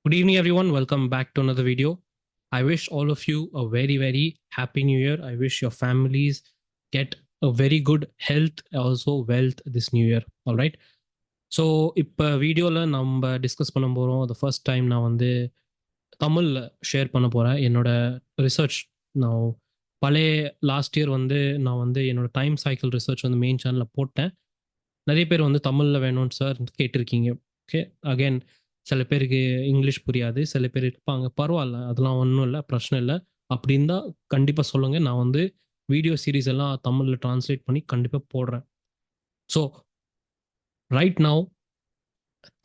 Good evening, everyone. Welcome back to another video. I wish all of you a very, very happy new year. I wish your families get a very good health, also wealth this new year. All right. So இப்போ வீடியோவில் நம்ம discuss பண்ண போகிறோம். The first time நான் வந்து தமிழில் share பண்ண போகிறேன் என்னோட ரிசர்ச். நான் பழைய லாஸ்ட் இயர் வந்து நான் வந்து என்னோட டைம் சைக்கிள் ரிசர்ச் வந்து மெயின் சேனலில் போட்டேன். நிறைய பேர் வந்து தமிழில் வேணும்னு சார் கேட்டிருக்கீங்க. ஓகே, அகைன் சில பேருக்கு இங்கிலீஷ் புரியாது, சில பேர் இருப்பாங்க. பரவாயில்ல, அதெல்லாம் ஒன்றும் இல்லை, பிரச்சனை இல்லை. அப்படின்னு தான் கண்டிப்பாக சொல்லுங்கள். நான் வந்து வீடியோ சீரீஸ் எல்லாம் தமிழில் ட்ரான்ஸ்லேட் பண்ணி கண்டிப்பாக போடுறேன். ஸோ ரைட் நவ்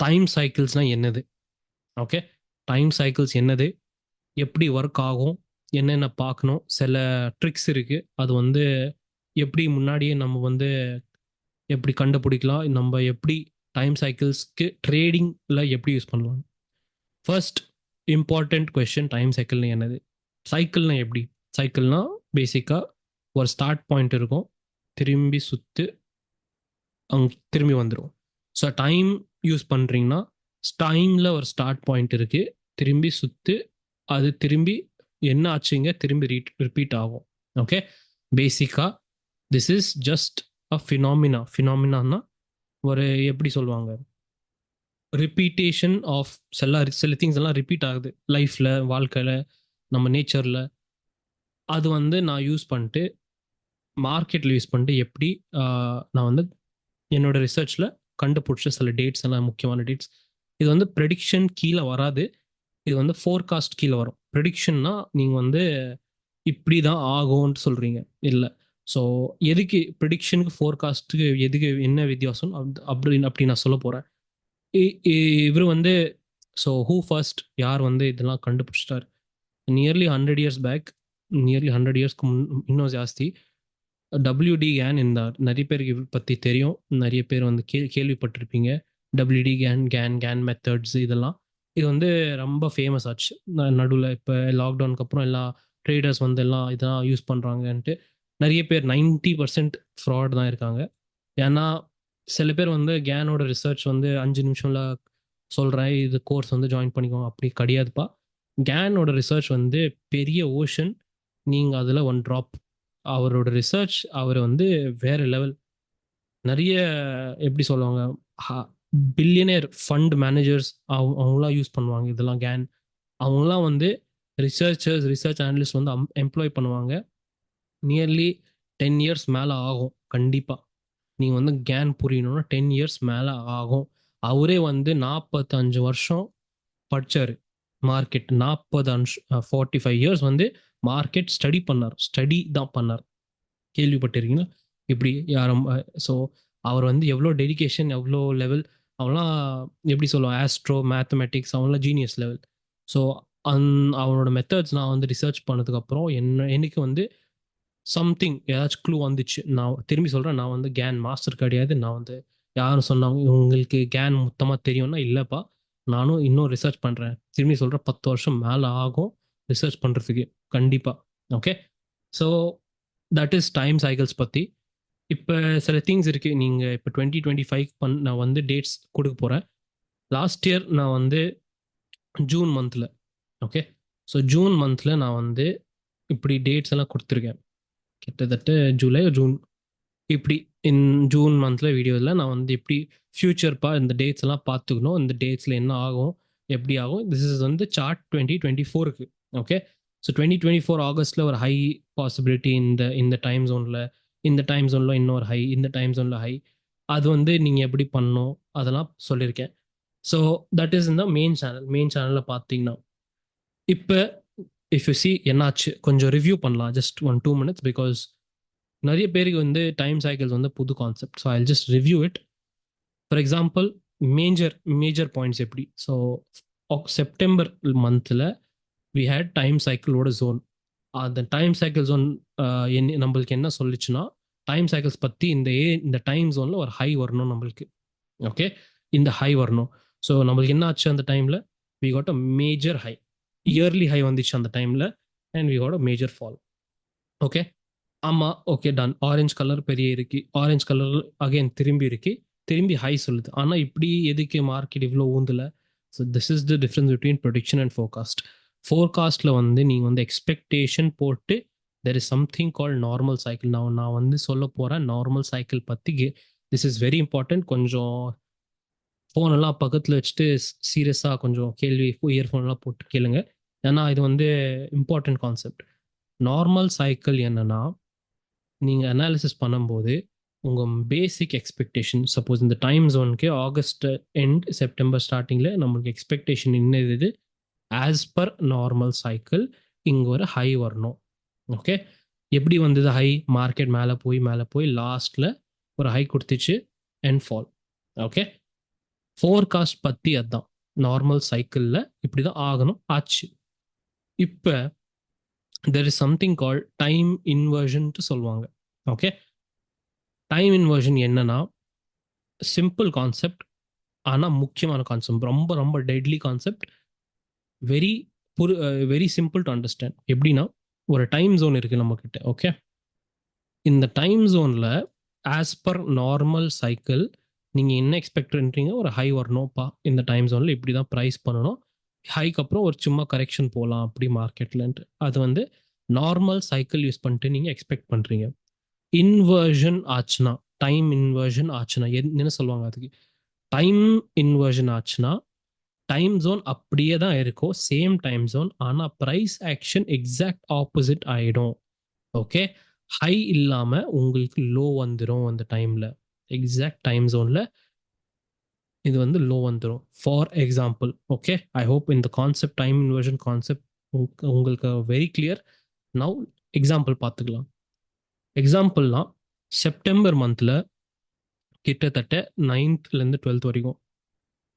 டைம் சைக்கிள்ஸ்னால் என்னது? ஓகே, டைம் சைக்கிள்ஸ் என்னது, எப்படி ஒர்க் ஆகும், என்னென்ன பார்க்கணும், சில ட்ரிக்ஸ் இருக்குது. அது வந்து எப்படி முன்னாடியே நம்ம வந்து எப்படி கண்டுபிடிக்கலாம், நம்ம எப்படி டைம் சைக்கிள்ஸ்க்கு ட்ரேடிங்கில் எப்படி யூஸ் பண்ணலாம். ஃபர்ஸ்ட் இம்பார்ட்டண்ட் கொஸ்டின், டைம் சைக்கிள்னு என்னது? சைக்கிள்னா எப்படி? சைக்கிள்னா பேசிக்காக ஒரு ஸ்டார்ட் பாயிண்ட் இருக்கும், திரும்பி சுற்று அங்கே திரும்பி வந்துடும். ஸோ டைம் யூஸ் பண்ணுறீங்கன்னா டைமில் ஒரு ஸ்டார்ட் பாயிண்ட் இருக்குது, திரும்பி சுற்று, அது திரும்பி என்ன ஆச்சுங்க திரும்பி ரிப்பீட் ஆகும். ஓகே, பேசிக்காக திஸ் இஸ் ஜஸ்ட் அ ஃபினாமினான்னா ஒரு எப்படி சொல்லுவாங்க, ரிப்பீட்டேஷன் ஆஃப் சில திங்ஸ் எல்லாம் ரிப்பீட் ஆகுது லைஃப்பில், வாழ்க்கையில், நம்ம நேச்சரில். அது வந்து நான் யூஸ் பண்ணிட்டு மார்க்கெட்டில் யூஸ் பண்ணிட்டு எப்படி நான் வந்து என்னோட ரிசர்ச்சில் கண்டுபிடிச்ச சில டேட்ஸ் எல்லாம் முக்கியமான டேட்ஸ். இது வந்து ப்ரெடிக்ஷன் கீழே வராது, இது வந்து ஃபோர்காஸ்ட் கீழே வரும். ப்ரெடிக்ஷன்னா நீங்கள் வந்து இப்படி தான் ஆகும்ன்ட்டு சொல்கிறீங்க இல்லை. ஸோ எதுக்கு ப்ரெடிக்ஷனுக்கு ஃபோர்காஸ்ட்டுக்கு எதுக்கு என்ன வித்தியாசம் அப்படி நான் சொல்ல போகிறேன். இவர் வந்து ஸோ ஹூ ஃபர்ஸ்ட், யார் வந்து இதெல்லாம் கண்டுபிடிச்சிட்டார்? நியர்லி 100 இயர்ஸ் பேக், நியர்லி 100 இயர்ஸ்க்கு இன்னும் ஜாஸ்தி டபிள்யூடி கேன் இருந்தார். நிறைய பேருக்கு இவர் பற்றி தெரியும், நிறைய பேர் வந்து கேள்விப்பட்டிருப்பீங்க. டபிள்யூடி கேன் மெத்தட்ஸ் இதெல்லாம். இது வந்து ரொம்ப ஃபேமஸ் ஆச்சு நடுவில். இப்போ லாக்டவுனுக்கு அப்புறம் எல்லா ட்ரேடர்ஸ் வந்து எல்லாம் இதெல்லாம் யூஸ் பண்ணுறாங்கன்ட்டு நிறைய பேர் 90% ஃப்ராட் தான் இருக்காங்க. ஏன்னா சில பேர் வந்து கேனோட ரிசர்ச் வந்து 5 நிமிஷம்ல சொல்கிறேன், இது கோர்ஸ் வந்து ஜாயின் பண்ணிக்கோங்க, அப்படி கிடையாதுப்பா. கேனோட ரிசர்ச் வந்து பெரிய ஓஷன், நீங்கள் அதில் ஒன் ட்ராப். அவரோட ரிசர்ச் அவர் வந்து வேற லெவல். நிறைய எப்படி சொல்லுவாங்க, பில்லியனர் ஃபண்ட் மேனேஜர்ஸ் அவங்களாம் யூஸ் பண்ணுவாங்க இதெல்லாம் கேன். அவங்களாம் வந்து ரிசர்ச் அனலிஸ்ட் வந்து எம்ப்ளாய் பண்ணுவாங்க. நியர்லி 10 இயர்ஸ் மேலே ஆகும் கண்டிப்பாக. நீங்கள் வந்து கேன் புரியணும்னா 10 இயர்ஸ் மேலே ஆகும். அவரே வந்து 45 வருஷம் படித்தார் மார்க்கெட். 45 இயர்ஸ் வந்து மார்க்கெட் ஸ்டடி தான் பண்ணார். கேள்விப்பட்டிருக்கீங்களா இப்படி யாரும்? ஸோ அவர் வந்து எவ்வளோ டெடிகேஷன், எவ்வளோ லெவல். அவங்களாம் எப்படி சொல்லுவாங்க, ஆஸ்ட்ரோ மேத்தமெட்டிக்ஸ், அவங்களாம் ஜீனியஸ் லெவல். ஸோ அவனோட மெத்தட்ஸ் நான் வந்து ரிசர்ச் பண்ணதுக்கப்புறம் எனக்கு வந்து சம்திங் ஏதாச்சும் க்ளூ வந்துச்சு. நான் திரும்பி சொல்கிறேன், நான் வந்து கேன் மாஸ்டர் கிடையாது. நான் வந்து யாரும் சொன்னாங்க உங்களுக்கு கேன் மொத்தமாக தெரியும்னா, இல்லைப்பா, நானும் இன்னும் ரிசர்ச் பண்ணுறேன். திரும்பி சொல்கிறேன், 10 வருஷம் மேலே ஆகும் ரிசர்ச் பண்ணுறதுக்கு கண்டிப்பாக. Okay, so that is time cycles பற்றி. இப்போ சில திங்ஸ் இருக்குது. நீங்கள் இப்போ 2025 நான் வந்து டேட்ஸ் கொடுக்க போகிறேன். லாஸ்ட் இயர் நான் வந்து ஜூன் மந்தில், ஓகே, ஸோ ஜூன் மந்தில் நான் வந்து இப்படி டேட்ஸ் எல்லாம் கொடுத்துருக்கேன். கிட்டத்தட்ட ஜூலை ஜூன் இப்படி இன் ஜூன் மந்தில் வீடியோவில் நான் வந்து எப்படி ஃப்யூச்சர்ப்பா இந்த டேட்ஸ் எல்லாம் பார்த்துக்கணும், இந்த டேட்ஸில் என்ன ஆகும், எப்படி ஆகும். திஸ் இஸ் வந்து சார்ட் 2024க்கு. ஓகே, ஸோ 2024 ஆகஸ்ட்டில் ஒரு ஹை பாசிபிலிட்டி இந்த டைம் ஜோனில், இந்த டைம் ஜோனில் இன்னொரு ஹை, இந்த டைம் ஜோனில் ஹை. அது வந்து நீங்கள் எப்படி பண்ணணும் அதெல்லாம் சொல்லியிருக்கேன். ஸோ தட் இஸ் இந்த மெயின் சேனலில் பார்த்தீங்கன்னா. இப்போ இஃப் யூ சி என்னாச்சு கொஞ்சம் ரிவ்யூ பண்ணலாம், ஜஸ்ட் 1-2 minutes, பிகாஸ் நிறைய பேருக்கு வந்து டைம் சைக்கிள்ஸ் வந்து புது concept. So I just review it. For example, major points எப்படி. ஸோ செப்டம்பர் மந்தில் வி ஹேட் டைம் சைக்கிளோட ஜோன். அந்த டைம் சைக்கிள் ஜோன் நம்மளுக்கு என்ன சொல்லிச்சுன்னா, டைம் சைக்கிள்ஸ் பற்றி இந்த டைம் ஜோனில் ஒரு ஹை வரணும் நம்மளுக்கு. ஓகே, இந்த ஹை வரணும். ஸோ நம்மளுக்கு என்ன ஆச்சு அந்த டைமில்? We got a major high, yearly high வந்துச்சு அந்த டைமில், and we got a major fall. Okay, ஆமாம், ஓகே, டன். ஆரஞ்சு கலர் பெரிய இருக்கு, ஆரஞ்சு கலர் அகைன் திரும்பி இருக்கு, திரும்பி ஹை சொல்லுது. ஆனால் இப்படி எதுக்கு மார்க்கெட் இவ்வளோ ஊந்தல? So this is the difference between production and forecast. ஃபோர்காஸ்ட்டில் வந்து நீங்கள் வந்து எக்ஸ்பெக்டேஷன் போட்டு there is something call normal cycle. நான் வந்து சொல்ல போகிறேன் நார்மல் சைக்கிள் பற்றி. This is very important. கொஞ்சம் ஃபோனெல்லாம் பக்கத்தில் வச்சுட்டு சீரியஸாக கொஞ்சம் கேள்வி இயர்ஃபோன்லாம் போட்டு கேளுங்க. ஏன்னா இது வந்து இம்பார்ட்டன்ட் கான்செப்ட். நார்மல் சைக்கிள் என்னன்னா, நீங்கள் அனாலிசிஸ் பண்ணும்போது உங்கள் பேசிக் எக்ஸ்பெக்டேஷன், சப்போஸ் இந்த டைம் ஜோனுக்கு ஆகஸ்ட் எண்ட் செப்டம்பர் ஸ்டார்டிங்கில் நம்மளுக்கு எக்ஸ்பெக்டேஷன் என்னது, ஆஸ் பர் நார்மல் சைக்கிள் இங்கே ஒரு ஹை வரணும். ஓகே, எப்படி வந்தது ஹை? மார்க்கெட் மேலே போய் லாஸ்ட்டில் ஒரு ஹை கொடுத்துச்சு அண்ட் ஃபால். ஓகே, ஃபோர்காஸ்ட் பற்றி அதுதான். நார்மல் சைக்கிளில் இப்படி தான் ஆகணும், ஆச்சு. இப்போ there is something call time இன்வர்ஷன்ட்டு சொல்லுவாங்க. ஓகே, டைம் இன்வர்ஷன் என்னன்னா சிம்பிள் கான்செப்ட், ஆனால் முக்கியமான கான்செப்ட், ரொம்ப ரொம்ப deadly concept. Very very simple to understand. எப்படின்னா, ஒரு டைம் ஜோன் இருக்குது நம்மக்கிட்ட. ஓகே, இந்த டைம் ஜோனில் ஆஸ் பர் நார்மல் சைக்கிள் நீங்கள் என்ன எக்ஸ்பெக்ட் பண்ணுறீங்க? ஒரு ஹை வரணும்ப்பா இந்த டைம் ஜோனில், இப்படி தான் ப்ரைஸ் பண்ணணும். ஹைக்கு அப்புறம் ஒரு சும்மா கரெக்ஷன் போகலாம் அப்படி மார்க்கெட்லன்ட்டு. அது வந்து நார்மல் சைக்கிள் யூஸ் பண்ணிட்டு நீங்கள் எக்ஸ்பெக்ட் பண்ணுறீங்க. இன்வர்ஷன் ஆச்சுன்னா, டைம் இன்வர்ஷன் ஆச்சுன்னா என்ன சொல்லுவாங்க அதுக்கு? டைம் இன்வர்ஷன் ஆச்சுன்னா டைம் ஜோன் அப்படியே தான் இருக்கும், சேம் டைம் ஜோன். ஆனால் ப்ரைஸ் ஆக்ஷன் எக்ஸாக்ட் ஆப்போசிட் ஆகிடும். ஓகே, ஹை இல்லாமல் உங்களுக்கு லோ வந்துடும் அந்த டைமில். எக்ஸாக்ட் டைம் ஜோனில் இது வந்து லோ வந்துடும். For example, okay, I hope இந்த கான்செப்ட், டைம் இன்வர்ஷன் கான்செப்ட் உங்களுக்கு வெரி கிளியர். நவ் எக்ஸாம்பிள் பார்த்துக்கலாம். எக்ஸாம்பிள்லாம் செப்டம்பர் மந்தில் கிட்டத்தட்ட 9th-லேருந்து 12th வரைக்கும்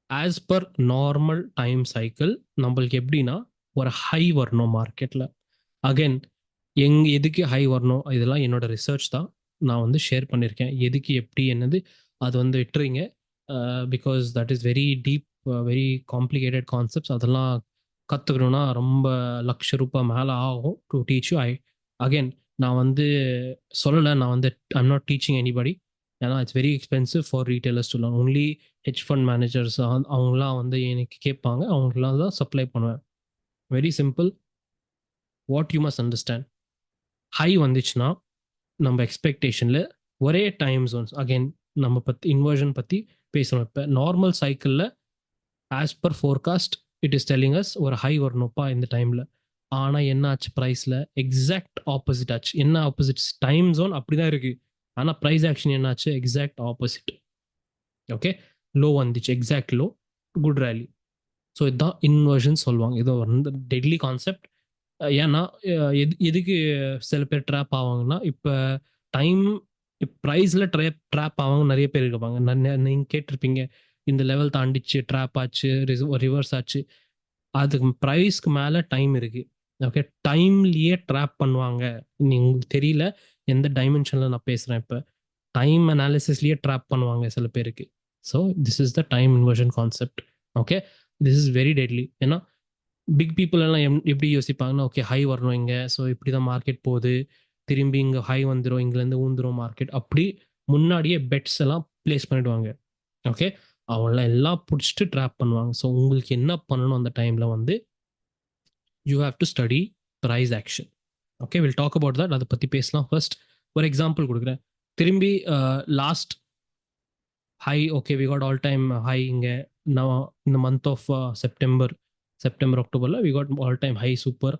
as per normal time cycle நம்மளுக்கு எப்படின்னா ஒரு ஹை வரணும் மார்க்கெட்டில். அகைன் எதுக்கு ஹை வரணும், இதெல்லாம் என்னோட ரிசர்ச் தான், நான் வந்து ஷேர் பண்ணியிருக்கேன். எதுக்கு எப்படி என்னது அது வந்து விட்டுறீங்க, because that is very deep, very complicated concepts. அதெல்லாம் கற்றுக்கணுன்னா ரொம்ப ₹1,00,000 மேலே ஆகும் டு டீச் யூ. அகைன் நான் வந்து சொல்லலை, நான் வந்து ஐம் நாட் டீச்சிங் எனிபடி. ஏன்னா it's very expensive for retailers to learn. Only hedge fund managers அவங்களாம் வந்து எனக்கு கேட்பாங்க, அவங்களாம் தான் சப்ளை பண்ணுவேன். Very simple. What you must understand, high வந்துச்சுன்னா நம்ம எக்ஸ்பெக்டேஷனில் ஒரே டைம் ஜோன்ஸ். அகைன் நம்ம பற்றி இன்வர்ஷன் பற்றி பேசணும். இப்போ நார்மல் சைக்கிளில் as per forecast it is telling as ஒரு ஹை வரணும்ப்பா இந்த டைமில். ஆனால் என்ன ஆச்சு ப்ரைஸில்? எக்ஸாக்ட் ஆப்போசிட் ஆச்சு. என்ன ஆப்போசிட்? டைம் ஜோன் அப்படி தான் இருக்குது, ஆனால் ப்ரைஸ் ஆக்ஷன் என்னாச்சு? Exact opposite. ஓகே, லோ வந்துச்சு, exact low, good rally. So இதுதான் இன்வர்ஷன் சொல்லுவாங்க. இது வந்து டெட்லி கான்செப்ட். ஏன்னா எதுக்கு சில பேர் ட்ராப் ஆவாங்கன்னா, இப்போ டைம் ப்ரைஸில் ட்ராப் ஆவாங்க நிறைய பேர் இருப்பாங்க. நீங்கள் கேட்டிருப்பீங்க, இந்த லெவல் தாண்டிச்சு ட்ராப் ஆச்சு, ரிவர்ஸ் ஆச்சு. அதுக்கு ப்ரைஸ்க்கு மேலே டைம் இருக்குது. ஓகே, டைம்லேயே ட்ராப் பண்ணுவாங்க. உங்களுக்கு தெரியல எந்த டைமென்ஷனில் நான் பேசுகிறேன். இப்போ டைம் அனாலிசிஸ்லேயே ட்ராப் பண்ணுவாங்க சில பேருக்கு. So this is the time inversion concept. Okay, this is very deadly. ஏன்னா பிக் பீப்புள் எல்லாம் எப்படி யோசிப்பாங்கன்னா, ஓகே ஹை வரணும் இங்கே, ஸோ இப்படி தான் மார்க்கெட் போகுது, திரும்பி இங்கே ஹை வந்துடும், இங்கேருந்து ஊந்துடும் மார்க்கெட், அப்படி முன்னாடியே பெட்ஸ் எல்லாம் பிளேஸ் பண்ணிடுவாங்க. ஓகே, அவங்களாம் எல்லாம் பிடிச்சிட்டு ட்ராப் பண்ணுவாங்க. ஸோ உங்களுக்கு என்ன பண்ணணும் அந்த டைமில் வந்து, you have to study price action. Okay, will talk about that, அதை பற்றி பேசலாம். ஃபர்ஸ்ட் ஒரு எக்ஸாம்பிள் கொடுக்குறேன். திரும்பி last high, okay we got all time high இங்கே. நான் இந்த மந்த் ஆஃப் செப்டம்பர் அக்டோபரில் we got all time high, super.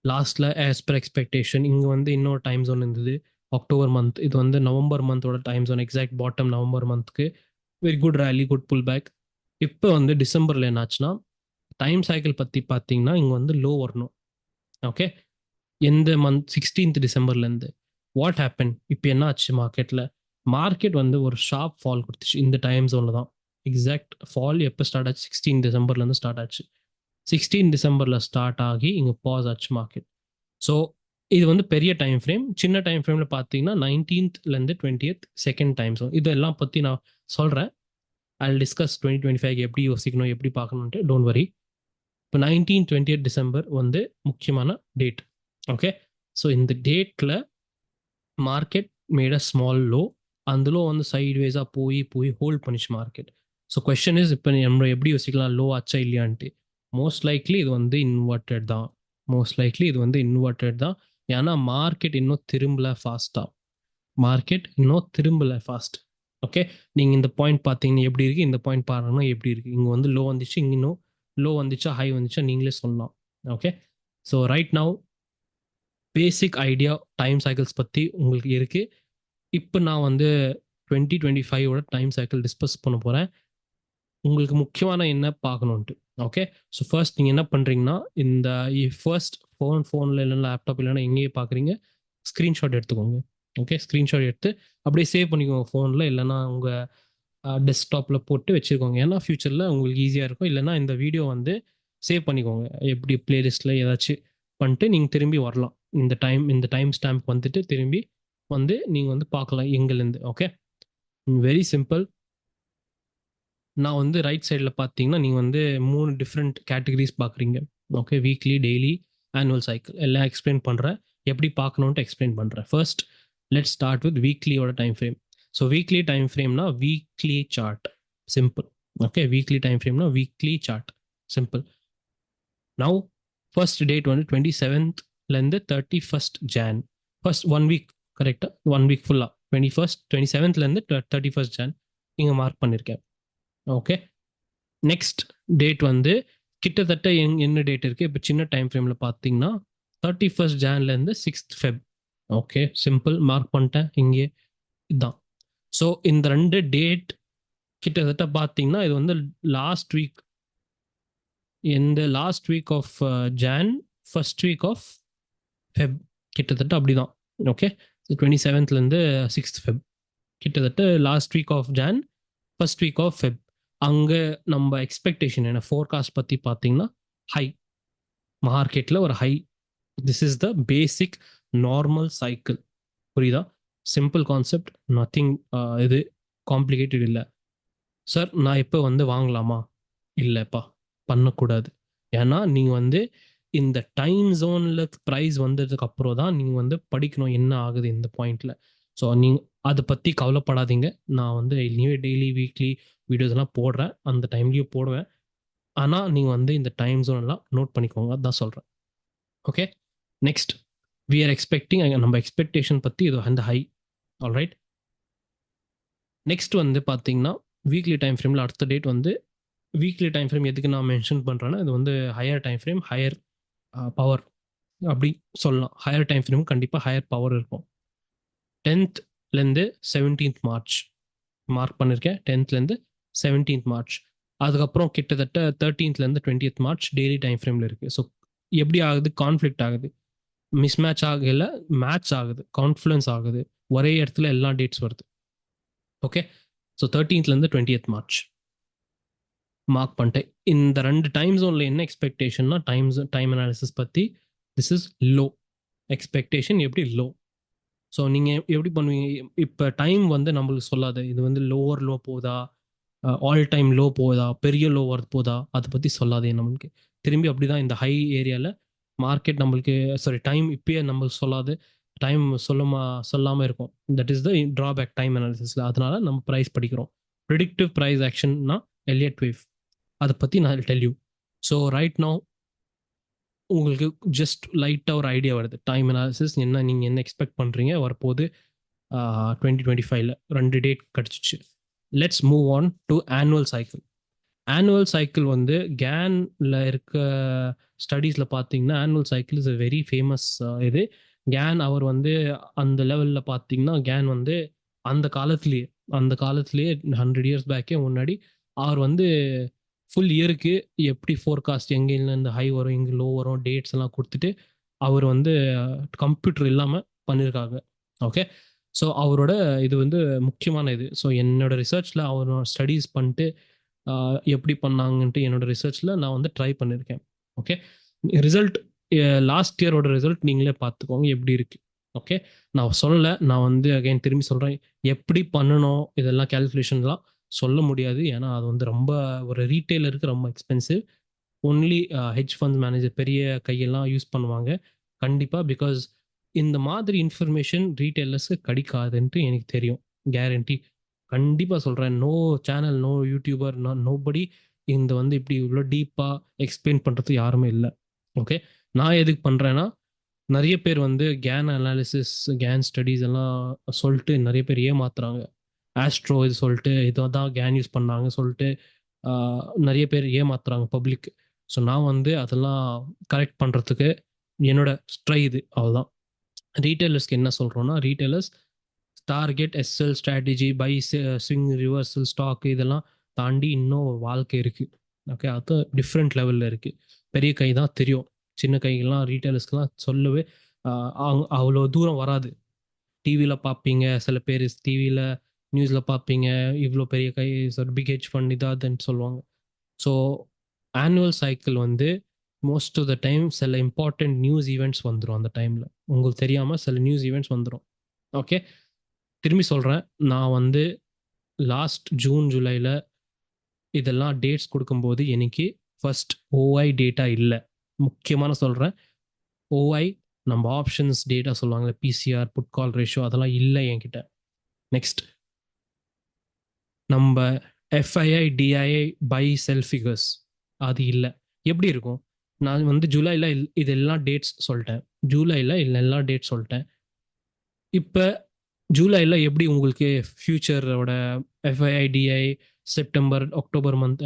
லாஸ்ட்டில் ஆஸ் பர் எக்ஸ்பெக்டேஷன் இங்கே வந்து இன்னொரு டைம் ஜோன் இருந்தது, அக்டோபர் மந்த். இது வந்து நவம்பர் மந்தோட time zone, exact bottom November மந்த்க்கு. வெரி குட் ரேலி, குட் புல் பேக். இப்போ வந்து டிசம்பரில் என்னாச்சுன்னா, டைம் சைக்கிள் பற்றி பார்த்தீங்கன்னா இங்கே வந்து லோ வரணும். ஓகே, எந்த மந்த்? 16th டிசம்பர்லேருந்து. What happen? இப்போ என்ன ஆச்சு மார்க்கெட்டில்? மார்க்கெட் வந்து ஒரு ஷார்ப் ஃபால் கொடுத்துச்சு இந்த டைம் ஜோனில் தான். எக்ஸாக்ட் ஃபால் எப்போ ஸ்டார்ட் ஆச்சு? 16 டிசம்பர்லேருந்து ஸ்டார்ட் ஆச்சு. 16 டிசம்பரில் ஸ்டார்ட் ஆகி இங்கே பாஸ் ஆச்சு மார்க்கெட். ஸோ இது வந்து பெரிய டைம் ஃப்ரேம். சின்ன டைம் ஃப்ரேமில் பார்த்தீங்கன்னா 19th-லேருந்து 20th செகண்ட் டைம் ஜோன். இதெல்லாம் பற்றி நான் சொல்கிறேன். ஐ டிஸ்கஸ் 2025 எப்படி யோசிக்கணும், எப்படி பார்க்கணுன்ட்டு. Don't worry. இப்போ 19-20 டிசம்பர் வந்து முக்கியமான டேட். ஓகே, ஸோ இந்த டேட்டில் market made a small low. அந்த லோ வந்து சைட்வேஸாக போய் ஹோல்ட் பண்ணிச்சு மார்க்கெட். ஸோ கொஸ்டின் இஸ் இப்போ நம்ம எப்படி யோசிக்கலாம் லோ ஆச்சா இல்லையான்ட்டு. மோஸ்ட் லைக்லி இது வந்து இன்வெர்டட் தான். மோஸ்ட் லைக்லி இது வந்து இன்வெர்டட் தான். ஏன்னா மார்க்கெட் இன்னும் திரும்பல ஃபாஸ்ட்டாக. மார்க்கெட் இன்னும் திரும்பல ஃபாஸ்ட். ஓகே, நீங்கள் இந்த பாயிண்ட் பார்த்தீங்கன்னா எப்படி இருக்குது, இந்த பாயிண்ட் பாருங்கன்னா எப்படி இருக்குது. இங்கே வந்து லோ வந்துச்சு, இங்கே இன்னும் லோ வந்துச்சா ஹை வந்துச்சா நீங்களே சொல்லலாம். Okay, so right now basic idea time cycles பற்றி உங்களுக்கு இருக்குது. இப்போ நான் வந்து 2025 டைம் சைக்கிள் டிஸ்கஸ் பண்ண போகிறேன். உங்களுக்கு முக்கியமான என்ன பார்க்கணுன்ட்டு. ஓகே, ஸோ ஃபர்ஸ்ட் நீங்கள் என்ன பண்ணுறீங்கன்னா, இந்த ஃபர்ஸ்ட் ஃபோனில் இல்லைன்னா லேப்டாப் இல்லைன்னா எங்கேயே பார்க்குறீங்க, ஸ்க்ரீன்ஷாட் எடுத்துக்கோங்க. ஓகே, ஸ்க்ரீன்ஷாட் எடுத்து அப்படியே சேவ் பண்ணிக்கோங்க ஃபோனில், இல்லைன்னா உங்கள் டெஸ்க்டாப்பில் போட்டு வச்சுக்கோங்க. ஏன்னா ஃப்யூச்சரில் உங்களுக்கு ஈஸியாக இருக்கும். இல்லைன்னா இந்த வீடியோ வந்து சேவ் பண்ணிக்கோங்க, எப்படி பிளேலிஸ்ட்டில் ஏதாச்சும் பண்ணிட்டு நீங்கள் திரும்பி வரலாம். இந்த டைம் ஸ்டாம்ப் வந்துட்டு திரும்பி வந்து நீங்கள் வந்து பார்க்கலாம் எங்கேருந்து. Okay, very simple. நான் வந்து ரைட் சைடில் பார்த்தீங்கன்னா நீங்கள் வந்து 3 டிஃப்ரெண்ட் கேட்டகரிஸ் பார்க்குறீங்க. Okay, weekly, daily, annual cycle எல்லாம் எக்ஸ்பிளைன் பண்ணுறேன். எப்படி பார்க்கணுன்ட்டு எக்ஸ்பிளைன் பண்ணுறேன். ஃபர்ஸ்ட் லெட் ஸ்டார்ட் வித் வீக்லியோட time frame. So weekly time ஃப்ரேம்னா weekly chart, simple. Okay, weekly time ஃப்ரேம்னா weekly chart, simple. Now first date வந்து 27th Jan 31. ஃபர்ஸ்ட் 1 வீக், கரெக்டாக 1 வீக் ஃபுல்லாக 27th 31 Jan இங்கே மார்க் பண்ணியிருக்கேன். ஓகே, நெக்ஸ்ட் டேட் வந்து கிட்டத்தட்ட என்ன டேட் இருக்குது இப்போ சின்ன டைம் ஃப்ரேமில் பார்த்தீங்கன்னா 31 Jan 6th Feb. Okay, simple, mark பண்ணிட்டேன் இங்கே, இதுதான். ஸோ இந்த 2 டேட் கிட்டத்தட்ட பார்த்தீங்கன்னா இது வந்து லாஸ்ட் வீக், இந்த last week of Jan, first week of Feb, கிட்டத்தட்ட அப்படிதான். ஓகே, 27th 6th Feb, கிட்டத்தட்ட last week of Jan, first week of Feb. அங்கே நம்ம எக்ஸ்பெக்டேஷன் என்ன, ஃபோர்காஸ்ட் பற்றி பார்த்தீங்கன்னா ஹை, மார்க்கெட்டில் ஒரு high. This is the basic normal cycle. புரியுதா? சிம்பிள் கான்செப்ட், நத்திங் இது காம்ப்ளிகேட்டட் இல்லை. சார் நான் இப்போ வந்து வாங்கலாமா? இல்லைப்பா, பண்ணக்கூடாது. ஏன்னா நீங்கள் வந்து இந்த டைம் ஜோனில் ப்ரைஸ் வந்ததுக்கு அப்புறம் தான் நீங்கள் வந்து படிக்கணும் என்ன ஆகுது இந்த பாயிண்டில். ஸோ நீங்கள் அதை பற்றி கவலைப்படாதீங்க. நான் வந்து டெய்லி வீக்லி வீடியோஸ்லாம் போடுறேன், அந்த டைம்லேயும் போடுவேன். ஆனால் நீங்கள் வந்து இந்த டைம் ஜோன்லாம் நோட் பண்ணிக்கோங்க, அதுதான் சொல்கிறேன். Okay, next we are expecting, நம்ம எக்ஸ்பெக்டேஷன் பற்றி இது அந்த ஹை. ஆல்ரைட், நெக்ஸ்ட் வந்து பார்த்தீங்கன்னா வீக்லி டைம் ஃப்ரேமில் அடுத்த டேட் வந்து, வீக்லி டைம் ஃப்ரேம் எதுக்கு நான் மென்ஷன் பண்ணுறேன்னா இது வந்து higher time frame, higher power அப்படி சொல்லலாம். ஹையர் டைம் ஃப்ரேம் கண்டிப்பாக ஹையர் பவர் இருக்கும். 10th 17th March மார்க் பண்ணியிருக்கேன். 10th 17th March. அதுக்கப்புறம் கிட்டத்தட்ட 13th 20th March daily time ஃப்ரேமில் இருக்குது. ஸோ எப்படி ஆகுது, கான்ஃப்ளிக்ட் ஆகுது, மிஸ் மேட்ச் ஆகல, மேட்ச் ஆகுது, கான்ஃப்ளூயன்ஸ் ஆகுது, ஒரே இடத்துல எல்லா டேட்ஸ் வருது. Okay, so 13th 20th March mark பண்ணிட்டேன். இந்த 2 டைம் ஜோனில் என்ன எக்ஸ்பெக்டேஷன்னா டைம் அனாலிசிஸ் பற்றி, திஸ் இஸ் லோ எக்ஸ்பெக்டேஷன். எப்படி லோ? ஸோ நீங்கள் எப்படி பண்ணுவீங்க, இப்போ டைம் வந்து நம்மளுக்கு சொல்லாது இது வந்து லோவர் லோ போதா, ஆல் டைம் லோ போதா, பெரிய லோ வரது போதா, அதை பற்றி சொல்லாது நம்மளுக்கு. திரும்பி அப்படி தான் இந்த ஹை ஏரியாவில் மார்க்கெட் நம்மளுக்கு, சாரி டைம் இப்பயே நம்மளுக்கு சொல்லாது, டைம் சொல்லாமல் இருக்கும். That is the drawback time அனாலிசிஸில். அதனால நம்ம ப்ரைஸ் படிக்கிறோம். ப்ரிடிக்டிவ் ப்ரைஸ் ஆக்ஷன்னா எலியட் வேவ், அதை பற்றி நான் tell you. So right now உங்களுக்கு ஜஸ்ட் லைட்டாக ஒரு ஐடியா வருது டைம் அனாலிசிஸ் என்ன, நீங்கள் என்ன எக்ஸ்பெக்ட் பண்ணுறீங்க வரப்போது 2025 2 டேட் கிடச்சிச்சு. Let's move on to annual cycle. Annual cycle வந்து கேனில் இருக்க ஸ்டடீஸில் பார்த்தீங்கன்னா annual cycle is a very famous. இது கேன் அவர் வந்து அந்த லெவலில் பார்த்தீங்கன்னா கேன் வந்து அந்த காலத்துலேயே 100 இயர்ஸ் பேக்கே முன்னாடி அவர் வந்து ஃபுல் இயருக்கு எப்படி ஃபோர்காஸ்ட் எங்கேருந்து ஹை வரும், எங்கே லோ வரும், டேட்ஸ் எல்லாம் கொடுத்துட்டு அவர் வந்து கம்ப்யூட்டர் இல்லாமல் பண்ணியிருக்காங்க. ஓகே, ஸோ அவரோட இது வந்து முக்கியமான இது. ஸோ என்னோட ரிசர்ச்சில் அவரோட ஸ்டடீஸ் பண்ணிட்டு எப்படி பண்ணாங்கன்ட்டு என்னோட ரிசர்ச்சில் நான் வந்து ட்ரை பண்ணியிருக்கேன். ஓகே, ரிசல்ட் லாஸ்ட் இயரோட ரிசல்ட் நீங்களே பார்த்துக்கோங்க எப்படி இருக்கு. ஓகே, நான் சொல்லலை, நான் வந்து அகைன் திரும்பி சொல்கிறேன், எப்படி பண்ணணும் இதெல்லாம் கேல்குலேஷன்லாம் சொல்ல முடியாது. ஏன்னா அது வந்து ரொம்ப ஒரு ரீட்டைலருக்கு ரொம்ப expensive. Only hedge funds manager பெரிய கையெல்லாம் யூஸ் பண்ணுவாங்க கண்டிப்பாக. பிகாஸ் இந்த மாதிரி இன்ஃபர்மேஷன் ரீட்டைலர்ஸுக்கு கிடைக்காதுன்ட்டு எனக்கு தெரியும், கேரண்டி. கண்டிப்பா சொல்றேன். No channel, no YouTuber, nobody இந்த வந்து இப்படி இவ்வளோ டீப்பா எக்ஸ்பிளைன் பண்றது யாருமே இல்ல. ஓகே. நான் எதுக்கு பண்றேன்னா, நெறைய பேர் வந்து கேன் அனாலிசிஸ், கேன் ஸ்டடீஸ் எல்லாம் சொல்ட்டு நெறைய பேர் ஏமாத்துறாங்க. ஆஸ்ட்ரோ இது சொல்ட்டு இததான் கேன் யூஸ் பண்ணாங்க சொல்ட்டு நெறைய பேர் ஏமாத்துறாங்க பப்ளிக். ஸோ நான் வந்து அதெல்லாம் கரெக்ட் பண்றதுக்கு என்னோட ட்ரை இது. அவ்வளோதான். ரீட்டெயிலர்ஸ்க்கு என்ன சொல்றோம்னா, retailers target, SL strategy, buy, swing, reversal, stock இதெல்லாம் தாண்டி இன்னும் ஒரு வாழ்க்கை இருக்கு. ஓகே. அது டிஃப்ரெண்ட் லெவல்ல இருக்கு. பெரிய கை தான் தெரியும். சின்ன கைகள்லாம் ரீட்டெயிலர்ஸ்க்குலாம் சொல்லவே அவ்வளோ தூரம் வராது. டிவியில பார்ப்பீங்க, சில பேர் டிவியில நியூஸ்ல பார்ப்பீங்க, இவ்வளோ பெரிய கை பிக் ஹெட்ஜ் ஃபண்ட் இதாதுன்னு சொல்லுவாங்க. ஸோ ஆனுவல் சைக்கிள் வந்து மோஸ்ட் ஆஃப் த டைம் சில இம்பார்ட்டன்ட் நியூஸ் ஈவெண்ட்ஸ் வந்துடும் அந்த டைம்ல. உங்களுக்கு தெரியாம சில நியூஸ் ஈவெண்ட்ஸ் வந்துடும். ஓகே. திரும்பி சொல்றேன். நான் வந்து லாஸ்ட் ஜூன் ஜூலைல இதெல்லாம் டேட்ஸ் கொடுக்கும்போது எனக்கு ஃபர்ஸ்ட் ஓஐ டேட்டா இல்லை. முக்கியமான சொல்றேன். ஓஐ நம்ம ஆப்ஷன்ஸ் டேட்டா சொல்லுவாங்க, பிசிஆர், புட் கால் ரேஷியோ அதெல்லாம் இல்லை என்கிட்ட. நெக்ஸ்ட் நம்ம FII, DII, buy, sell figures அது இல்லை. எப்படி இருக்கும்? நான் வந்து ஜூலைல இதெல்லாம் டேட்ஸ் சொல்லிட்டேன். ஜூலைல எல்லா டேட்ஸ் சொல்லிட்டேன். இப்போ ஜூலைல எப்படி உங்களுக்கு ஃபியூச்சரோட FII DII, September October month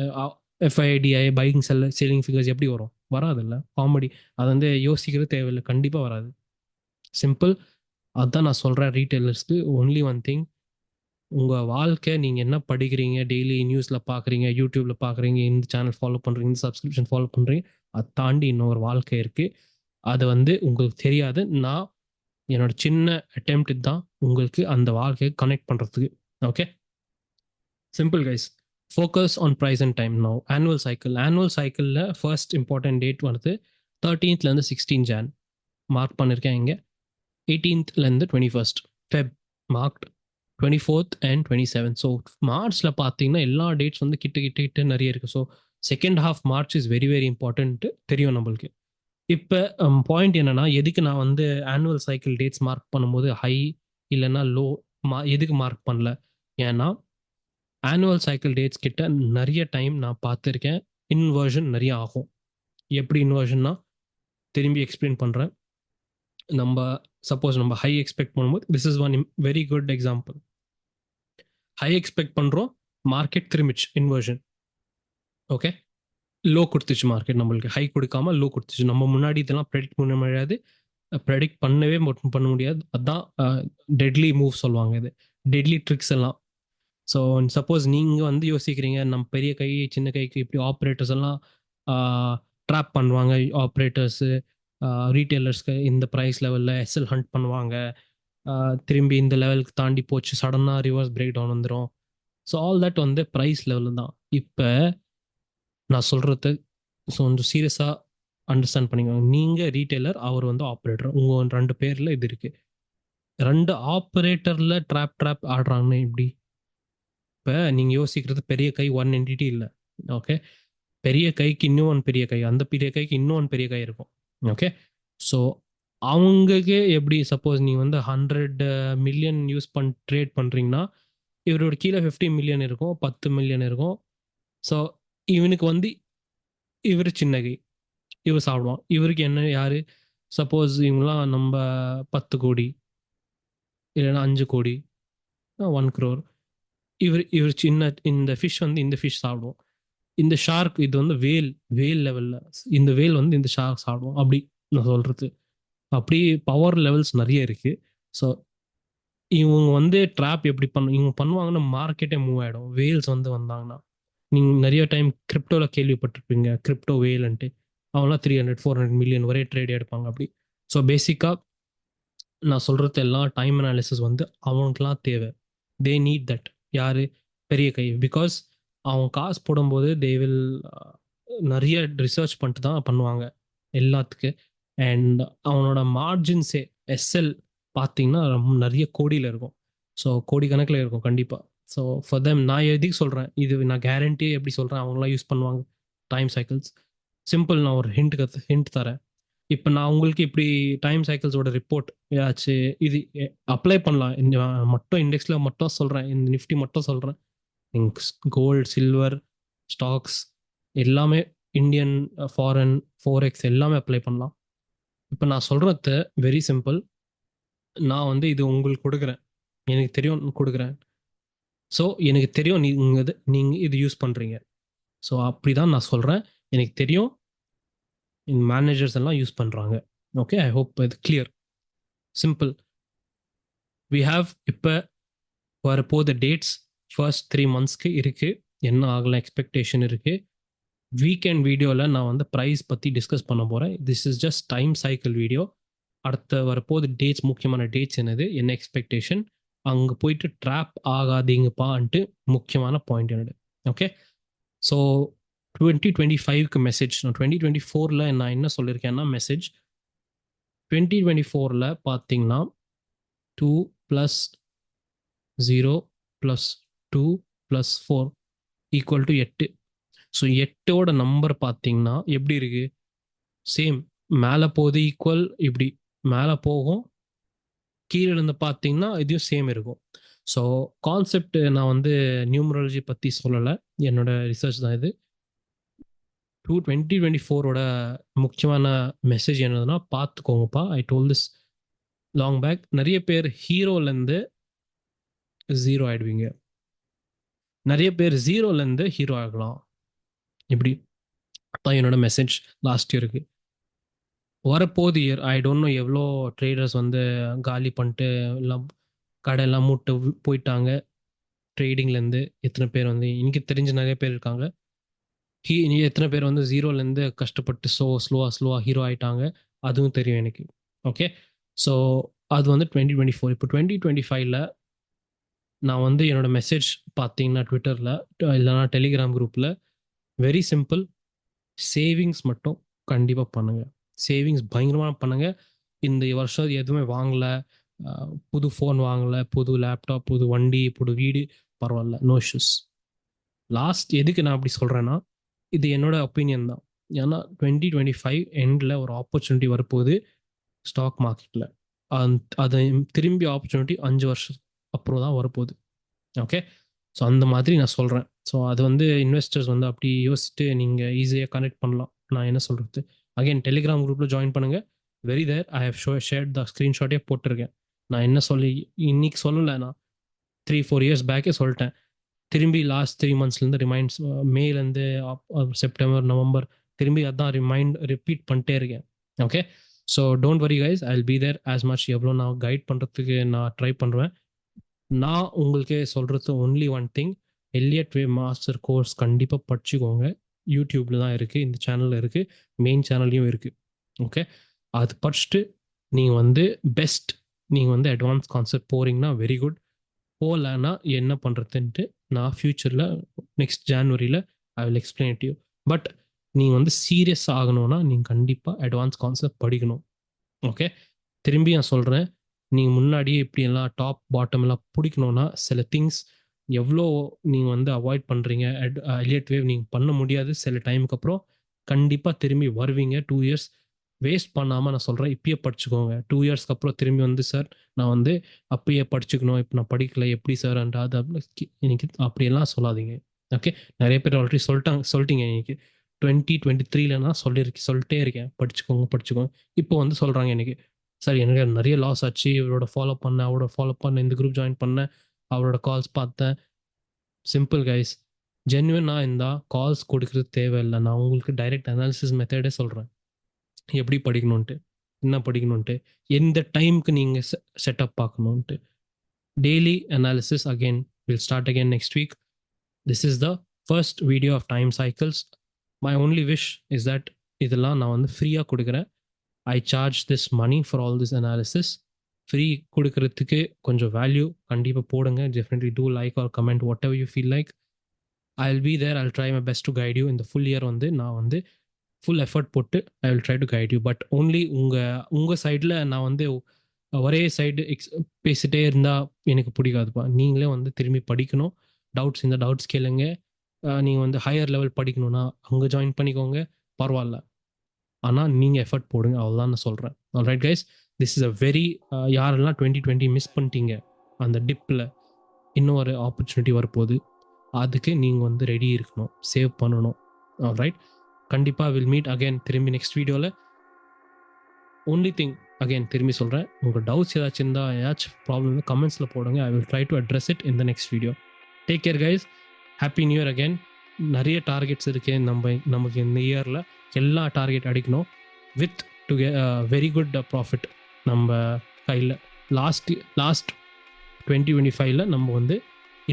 FII DII buying selling figures எப்படி வரும்? வராதுல்ல. காமெடி. அது வந்து யோசிக்கிறது தேவையில்லை. கண்டிப்பாக வராது. சிம்பிள். அதுதான் நான் சொல்கிறேன் ரீட்டைலர்ஸ்க்கு. ஒன்லி ஒன் திங், உங்கள் வாழ்க்கை நீங்கள் என்ன படிக்கிறீங்க, டெய்லி நியூஸில் பார்க்குறீங்க, யூடியூப்பில் பார்க்குறீங்க, இந்த சேனல் ஃபாலோ பண்ணுறீங்க, இந்த சப்ஸ்கிரிப்ஷன் ஃபாலோ பண்ணுறீங்க, அதை தாண்டி இன்னொரு வாழ்க்கை இருக்குது. அது வந்து உங்களுக்கு தெரியாது. நான் என்னோட சின்ன அட்டெம்ப்ட் தான் உங்களுக்கு அந்த வாழ்க்கையை கனெக்ட் பண்ணுறதுக்கு. Okay. Simple guys. Focus on price and time. No annual cycle. Annual சைக்கிளில் ஃபர்ஸ்ட் இம்பார்ட்டன்ட் டேட் வருது 13th 16 Jan. மார்க் பண்ணியிருக்கேன் இங்கே. 18th 21st Feb marked. 24th and 27th. So மார்ச்சில் பார்த்தீங்கன்னா எல்லா டேட்ஸ் வந்து கிட்ட கிட்ட கிட்ட நிறைய இருக்குது. So second half March is very very important தெரியும் நம்மளுக்கு. இப்போ பாயிண்ட் என்னன்னா, எதுக்கு நான் வந்து ஆனுவல் சைக்கிள் டேட்ஸ் மார்க் பண்ணும்போது ஹை இல்லைன்னா லோ எதுக்கு மார்க் பண்ணல? ஏன்னா ஆனுவல் சைக்கிள் டேட்ஸ் கிட்ட நிறைய டைம் நான் பார்த்துருக்கேன், இன்வர்ஷன் நிறைய ஆகும். எப்படி இன்வர்ஷன்னா, திரும்பி எக்ஸ்பிளைன் பண்ணுறேன். நம்ம சப்போஸ் நம்ம ஹை எக்ஸ்பெக்ட் பண்ணும்போது, this is one very good example. High expect பண்ணுறோம், மார்க்கெட் திரும்பிச்சு இன்வர்ஷன். ஓகே. லோ கொடுத்துச்சு மார்க்கெட், நம்மளுக்கு ஹை கொடுக்காம லோ கொடுத்துச்சு. நம்ம முன்னாடி இதெல்லாம் ப்ரெடிக்ட் பண்ண முடியாது, ப்ரெடிக்ட் பண்ணவே பண்ண முடியாது. அதுதான் டெட்லி மூவ் சொல்லுவாங்க. இது டெட்லி ட்ரிக்ஸ் எல்லாம். ஸோ சப்போஸ் நீங்கள் வந்து யோசிக்கிறீங்க, நம்ம பெரிய கை சின்ன கைக்கு இப்படி ஆப்ரேட்டர்ஸ் எல்லாம் ட்ராப் பண்ணுவாங்க, ஆப்ரேட்டர்ஸு ரீட்டைலர்ஸ்க்கு இந்த ப்ரைஸ் லெவலில் எஸ்எல் ஹண்ட் பண்ணுவாங்க, திரும்பி இந்த லெவலுக்கு தாண்டி போச்சு சடனாக ரிவர்ஸ் பிரேக் டவுன் வந்துடும். ஸோ ஆல் தட் வந்து ப்ரைஸ் லெவலில் தான். இப்போ நான் சொல்கிறது கொஞ்சம் சீரியஸாக அண்டர்ஸ்டாண்ட் பண்ணிக்கோங்க. நீங்கள் ரீட்டைலர், அவர் வந்து ஆப்ரேட்டர். உங்கள் ரெண்டு பேரில் இது இருக்குது. ரெண்டு ஆப்ரேட்டரில் ட்ராப் ஆடுறாங்கன்னு எப்படி? இப்போ நீங்கள் யோசிக்கிறது பெரிய கை ஒன் என்டிட்டி இல்லை. ஓகே. பெரிய கைக்கு இன்னும் பெரிய கை, அந்த பெரிய கைக்கு இன்னும் பெரிய கை இருக்கும். ஓகே. ஸோ அவங்களுக்கு எப்படி, சப்போஸ் நீங்கள் வந்து 100 மில்லியன் யூஸ் ட்ரேட் பண்ணுறீங்கன்னா, இவரோட கீழே 50 மில்லியன் இருக்கும், 10 மில்லியன் இருக்கும். ஸோ இவனுக்கு வந்து இவர் சின்ன கை, இவர் சாப்பிடுவான். இவருக்கு என்ன யார், சப்போஸ் இவங்களாம் நம்ம 10 கோடி இல்லைன்னா 5 கோடி, 1 crore. இவர் சின்ன, இந்த ஃபிஷ் வந்து இந்த ஃபிஷ் சாப்பிடுவோம். இந்த ஷார்க் இது வந்து வேல் லெவலில், இந்த வேல் வந்து இந்த ஷார்க் சாப்பிடுவோம். அப்படி நான் சொல்கிறது. அப்படி பவர் லெவல்ஸ் நிறைய இருக்குது. ஸோ இவங்க வந்து ட்ராப் எப்படி இவங்க பண்ணுவாங்கன்னா மார்க்கெட்டே மூவ் ஆகிடும். வேல்ஸ் வந்து வந்தாங்கன்னா, நீங்கள் நிறைய டைம் கிரிப்டோவில் கேள்விப்பட்டிருப்பீங்க, கிரிப்டோ வேல்ன்ட்டு. அவங்களாம் 300-400 மில்லியன் ஒரே ட்ரேட் எடுப்பாங்க அப்படி. ஸோ பேசிக்காக நான் சொல்கிறது எல்லாம் டைம் அனாலிசிஸ் வந்து அவனுக்குலாம் தேவை. They need that. யார்? பெரிய கை. பிகாஸ் அவன் காசு போடும்போது தே வில் நிறைய ரிசர்ச் பண்ணிட்டு தான் பண்ணுவாங்க எல்லாத்துக்கு. அண்ட் அவனோட மார்ஜின்ஸே எஸ்எல் பார்த்தீங்கன்னா நிறைய கோடியில் இருக்கும். ஸோ கோடி கணக்கில் இருக்கும் கண்டிப்பாக. ஸோ ஃபார் தெம் நான் எதுக்கு சொல்கிறேன், இது நான் கேரண்டி எப்படி சொல்கிறேன், அவங்களாம் யூஸ் பண்ணுவாங்க டைம் சைக்கிள்ஸ். சிம்பிள். நான் ஒரு ஹிண்ட் தரேன். இப்போ நான் உங்களுக்கு இப்படி டைம் சைக்கிள்ஸோட ரிப்போர்ட் ஏதாச்சும் இது அப்ளை பண்ணலாம். மட்டும் இண்டெக்ஸில் மட்டும் சொல்கிறேன், இந்த நிஃப்டி மட்டும் சொல்கிறேன். கோல்டு, சில்வர், ஸ்டாக்ஸ் எல்லாமே, இந்தியன், ஃபாரின், ஃபோரெக்ஸ் எல்லாமே அப்ளை பண்ணலாம். இப்போ நான் சொல்கிறது வெரி சிம்பிள். நான் வந்து இது உங்களுக்கு கொடுக்குறேன், எனக்கு தெரியும் கொடுக்குறேன். ஸோ எனக்கு தெரியும் நீங்கள் இது யூஸ் பண்ணுறீங்க. ஸோ அப்படி தான் நான் சொல்கிறேன். எனக்கு தெரியும் இந்த மேனேஜர்ஸ் எல்லாம் யூஸ் பண்ணுறாங்க. ஓகே, ஐ ஹோப் இது கிளியர், சிம்பிள். வி ஹாவ் இப்போ வரப்போத டேட்ஸ் ஃபர்ஸ்ட் 3 monthsக்கு இருக்குது. என்ன ஆகலாம் எக்ஸ்பெக்டேஷன் இருக்குது. வீக்கெண்ட் வீடியோவில் நான் வந்து ப்ரைஸ் பற்றி டிஸ்கஸ் பண்ண போகிறேன். This is just time cycle video. அடுத்த வரப்போது டேட்ஸ், முக்கியமான டேட்ஸ் என்னது, என்ன எக்ஸ்பெக்டேஷன், அங்கே போயிட்டு ட்ராப் ஆகாதீங்கப்பான்ட்டு முக்கியமான பாயிண்ட் என்னது. ஓகே, ஸோ 2025க்கு மெசேஜ். நான் 2024ல் நான் என்ன சொல்லியிருக்கேன்னா மெசேஜ், 2024ல் பார்த்தீங்கன்னா 2 + 0 + 2 + 4 = 8. ஸோ 8ஓட நம்பர் பார்த்தீங்கன்னா எப்படி இருக்கு, சேம். மேலே போகுது ஈக்குவல், இப்படி மேலே போகும், கீழே இருந்து பார்த்தீங்கன்னா இதையும் சேம் இருக்கும். ஸோ கான்செப்ட் நான் வந்து நியூமராலஜி பற்றி சொல்லலை, என்னோட ரிசர்ச் தான் இது. 2024ஓட முக்கியமான மெசேஜ் என்னதுன்னா பார்த்துக்கோங்கப்பா. I told this long back. நிறைய பேர் ஹீரோலேருந்து ஜீரோ ஆயிடுவீங்க, நிறைய பேர் ஜீரோலேருந்து ஹீரோ ஆகலாம். இப்படி தான் என்னோட மெசேஜ் லாஸ்ட் இயருக்கு. வரப்போது இயர் ஐ டோன்ட் நோ எவ்வளோ ட்ரேடர்ஸ் வந்து காலி பண்ணிட்டு எல்லாம் கடையெல்லாம் மூட்டு போயிட்டாங்க ட்ரேடிங்லேருந்து. எத்தனை பேர் வந்து எனக்கு தெரிஞ்ச நிறைய பேர் இருக்காங்க. எத்தனை பேர் வந்து ஜீரோலேருந்து கஷ்டப்பட்டு ஸ்லோவாக ஹீரோ ஆயிட்டாங்க, அதுவும் தெரியும் எனக்கு. ஓகே, ஸோ அது வந்து 2024. இப்போ 2025ல் நான் வந்து என்னோட மெசேஜ் பார்த்தீங்கன்னா ட்விட்டரில் இல்லைனா டெலிகிராம் குரூப்பில் வெரி சிம்பிள், சேவிங்ஸ் மட்டும் கண்டிப்பாக பண்ணுங்கள். சேவிங்ஸ் பயங்கரமாக பண்ணுங்கள். இந்த வருஷம் எதுவுமே வாங்கலை, புது ஃபோன் வாங்கலை, புது லேப்டாப், புது வண்டி, புது வீடு, பரவாயில்ல, நோ இஷ்யூஸ். லாஸ்ட் எதுக்கு நான் அப்படி சொல்கிறேன்னா, இது என்னோட ஒப்பீனியன் தான். ஏன்னா 2025 எண்டில் ஒரு ஆப்பர்ச்சுனிட்டி வரப்போகுது ஸ்டாக் மார்க்கெட்டில். அது திரும்பி ஆப்பர்ச்சுனிட்டி 5 வருஷம் அப்புறம் தான் வரப்போகுது. ஓகே, ஸோ அந்த மாதிரி நான் சொல்கிறேன். ஸோ அது வந்து இன்வெஸ்டர்ஸ் வந்து அப்படி யோசிச்சுட்டு நீங்கள் ஈஸியாக கனெக்ட் பண்ணலாம். நான் என்ன சொல்கிறது, அகைன் டெலிகிராம் குரூப்பில் ஜாயின் பண்ணுங்கள். Very there I have shared the ஸ்க்ரீன்ஷாட்டே போட்டிருக்கேன். நான் என்ன சொல்லி இன்னைக்கு சொல்லலை, நான் 3-4 இயர்ஸ் பேக்கே சொல்லிட்டேன். திரும்பி லாஸ்ட் 3 monthsலேருந்து ரிமைண்ட்ஸ், மேலேருந்து செப்டம்பர், நவம்பர், திரும்பி அதான் ரிப்பீட் பண்ணிட்டே இருக்கேன். Okay, so don't worry guys, I will be there as much. எவ்வளோ நான் கைட் பண்ணுறதுக்கு நான் ட்ரை பண்ணுவேன். நான் உங்களுக்கே சொல்கிறது only one thing, Elliott wave master course கண்டிப்பாக படிச்சுக்கோங்க. யூடியூப்பில் தான் இருக்குது, இந்த சேனலில் இருக்குது, மெயின் சேனல்லையும் இருக்குது. ஓகே, அது படிச்சுட்டு நீங்கள் வந்து பெஸ்ட், நீங்கள் வந்து அட்வான்ஸ் கான்செப்ட் போகிறீங்கன்னா வெரி குட். போகலன்னா என்ன பண்ணுறதுன்ட்டு நான் ஃப்யூச்சரில் நெக்ஸ்ட் ஜான்வரியில் I will explain to you. But நீங்கள் வந்து சீரியஸ் ஆகணும்னா நீங்கள் கண்டிப்பாக அட்வான்ஸ் கான்செப்ட் படிக்கணும். ஓகே, திரும்பி நான் சொல்கிறேன், நீங்கள் முன்னாடியே இப்படியெல்லாம் டாப் பாட்டம் எல்லாம் பிடிக்கணும்னா சில திங்ஸ் எவ்வளோ நீங்கள் வந்து அவாய்ட் பண்ணுறீங்க. எலியட் வேவ் நீங்கள் பண்ண முடியாது சில டைமுக்கு அப்புறம், கண்டிப்பாக திரும்பி வருவீங்க. 2 இயர்ஸ் வேஸ்ட் பண்ணாமல் நான் சொல்கிறேன், இப்பயே படிச்சுக்கோங்க. 2 இயர்ஸ்க்கு அப்புறம் திரும்பி வந்து சார் நான் வந்து அப்பயே படிச்சுக்கணும், இப்போ நான் படிக்கல எப்படி சார் அது எனக்கு அப்படியெல்லாம் சொல்லாதீங்க. ஓகே, நிறைய பேர் ஆல்ரெடி சொல்லிட்டீங்க எனக்கு. 2023ல் நான் சொல்லிட்டே இருக்கேன் படிச்சுக்கோங்க. இப்போ வந்து சொல்கிறாங்க எனக்கு, சார் எனக்கு நிறைய லாஸ் ஆச்சு, இவரோட ஃபாலோ பண்ணேன், அவரோட ஃபாலோ பண்ணேன், இந்த குரூப் ஜாயின் பண்ணேன், அவரோட கால்ஸ் பார்த்தேன். சிம்பிள் கைஸ், ஜென்யூனாக இருந்தால் கால்ஸ் கொடுக்குறது தேவையில்லை. நான் உங்களுக்கு டைரக்ட் அனாலிசிஸ் மெத்தடே சொல்கிறேன், எப்படி படிக்கணும்ன்ட்டு, என்ன படிக்கணும்ன்ட்டு, எந்த டைமுக்கு நீங்கள் செட்டப் பார்க்கணுன்ட்டு. Daily analysis again will start again next week. This is the first video of time cycles. My only wish is that இதெல்லாம் நான் வந்து ஃப்ரீயாக கொடுக்குறேன். I charge this money for all this analysis. Free கொடுக்கறதுக்கு கொஞ்சம் value கண்டிப்பாக போடுங்க. Definitely do like or comment whatever you feel like. I will be there, I will try my best to guide you. இந்த full year வந்து நான் வந்து full effort போட்டு ஐ will try to guide you. But only உங்கள் சைடில் நான் வந்து ஒரே சைடு பேசிட்டே இருந்தால் எனக்கு பிடிக்காதுப்பா. நீங்களே வந்து திரும்பி படிக்கணும். டவுட்ஸ், இந்த டவுட்ஸ் கேளுங்க. நீங்கள் வந்து ஹையர் லெவல் படிக்கணும்னா அங்கே ஜாயின் பண்ணிக்கோங்க, பரவாயில்ல. ஆனால் நீங்கள் எஃபர்ட் போடுங்க, அவ்வளோதான் நான் சொல்கிறேன். Alright guys, this is a very, யாரெல்லாம் 2020 மிஸ் பண்ணிட்டீங்க அந்த டிப்பில், இன்னும் ஒரு ஆப்பர்ச்சுனிட்டி வரப்போகுது. அதுக்கு நீங்கள் வந்து ரெடி இருக்கணும், சேவ் பண்ணணும். ஆல்ரைட், கண்டிப்பாக வில் மீட் அகைன் திரும்பி நெக்ஸ்ட் வீடியோவில். ஒன்லி திங் அகைன் திரும்பி சொல்கிறேன், உங்கள் டவுட்ஸ் ஏதாச்சும் இருந்தால், ஏதாச்சும் ப்ராப்ளம் கமெண்ட்ஸில் போடுங்க. ஐ will try to address it in the next video. Take care guys, happy new year again. நிறைய டார்கெட்ஸ் இருக்கு நமக்கு இந்த இயரில். எல்லா டார்கெட் அடிக்கணும் with to very good profit நம்ம கையில். லாஸ்ட் 2025 நம்ம வந்து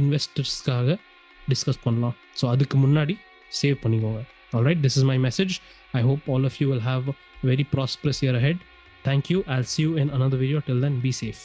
இன்வெஸ்டர்ஸ்க்காக டிஸ்கஸ் பண்ணலாம். ஸோ அதுக்கு முன்னாடி சேவ் பண்ணிக்கோங்க. Alright, this is my message. I hope all of you will have a very prosperous year ahead. Thank you. I'll see you in another video. Till then, be safe.